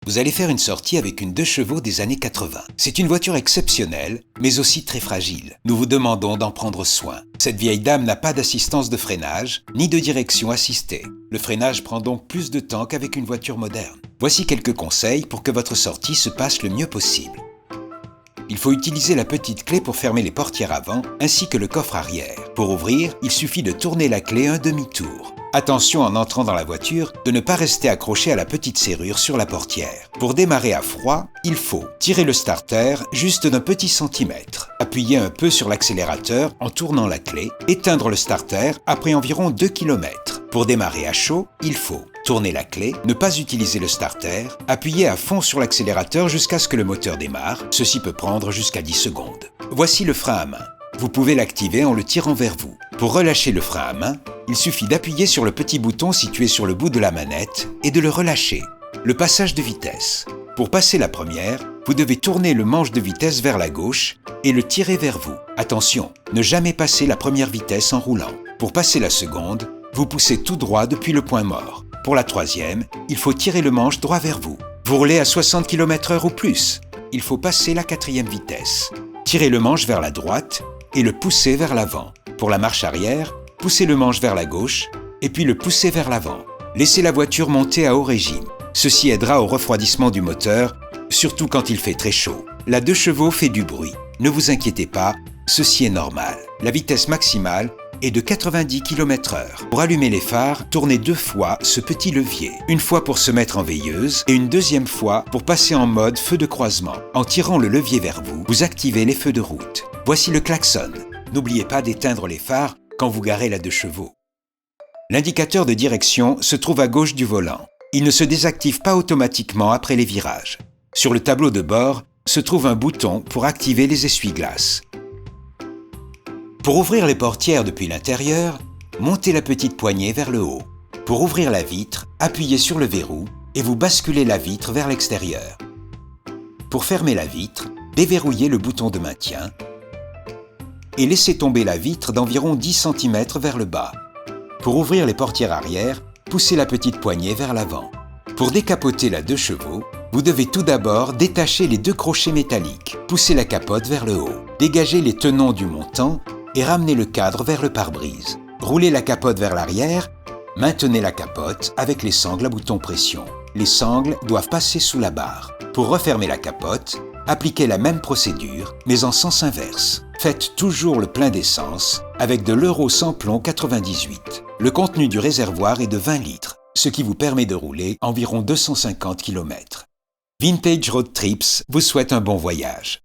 Vous allez faire une sortie avec une 2 chevaux des années 80. C'est une voiture exceptionnelle, mais aussi très fragile. Nous vous demandons d'en prendre soin. Cette vieille dame n'a pas d'assistance de freinage, ni de direction assistée. Le freinage prend donc plus de temps qu'avec une voiture moderne. Voici quelques conseils pour que votre sortie se passe le mieux possible. Il faut utiliser la petite clé pour fermer les portières avant, ainsi que le coffre arrière. Pour ouvrir, il suffit de tourner la clé un demi-tour. Attention en entrant dans la voiture de ne pas rester accroché à la petite serrure sur la portière. Pour démarrer à froid, il faut tirer le starter juste d'un petit centimètre, appuyer un peu sur l'accélérateur en tournant la clé, éteindre le starter après environ 2 km. Pour démarrer à chaud, il faut tourner la clé, ne pas utiliser le starter, appuyer à fond sur l'accélérateur jusqu'à ce que le moteur démarre, ceci peut prendre jusqu'à 10 secondes. Voici le frein à main. Vous pouvez l'activer en le tirant vers vous. Pour relâcher le frein à main, il suffit d'appuyer sur le petit bouton situé sur le bout de la manette et de le relâcher. Le passage de vitesse. Pour passer la première, vous devez tourner le manche de vitesse vers la gauche et le tirer vers vous. Attention, ne jamais passer la première vitesse en roulant. Pour passer la seconde, vous poussez tout droit depuis le point mort. Pour la troisième, il faut tirer le manche droit vers vous. Vous roulez à 60 km/h ou plus. Il faut passer la quatrième vitesse. Tirez le manche vers la droite et le poussez vers l'avant. Pour la marche arrière, poussez le manche vers la gauche et puis le poussez vers l'avant. Laissez la voiture monter à haut régime. Ceci aidera au refroidissement du moteur, surtout quand il fait très chaud. La 2 chevaux fait du bruit. Ne vous inquiétez pas, ceci est normal. La vitesse maximale est de 90 km/h. Pour allumer les phares, tournez 2 fois ce petit levier. Une fois pour se mettre en veilleuse et une deuxième fois pour passer en mode feu de croisement. En tirant le levier vers vous, vous activez les feux de route. Voici le klaxon. N'oubliez pas d'éteindre les phares quand vous garez la 2 chevaux. L'indicateur de direction se trouve à gauche du volant. Il ne se désactive pas automatiquement après les virages. Sur le tableau de bord se trouve un bouton pour activer les essuie-glaces. Pour ouvrir les portières depuis l'intérieur, montez la petite poignée vers le haut. Pour ouvrir la vitre, appuyez sur le verrou et vous basculez la vitre vers l'extérieur. Pour fermer la vitre, déverrouillez le bouton de maintien et laissez tomber la vitre d'environ 10 cm vers le bas. Pour ouvrir les portières arrière, poussez la petite poignée vers l'avant. Pour décapoter la 2 chevaux, vous devez tout d'abord détacher les 2 crochets métalliques. Poussez la capote vers le haut. Dégagez les tenons du montant et ramenez le cadre vers le pare-brise. Roulez la capote vers l'arrière, maintenez la capote avec les sangles à bouton pression. Les sangles doivent passer sous la barre. Pour refermer la capote, appliquez la même procédure, mais en sens inverse. Faites toujours le plein d'essence avec de l'Euro sans plomb 98. Le contenu du réservoir est de 20 litres, ce qui vous permet de rouler environ 250 km. Vintage Road Trips vous souhaite un bon voyage.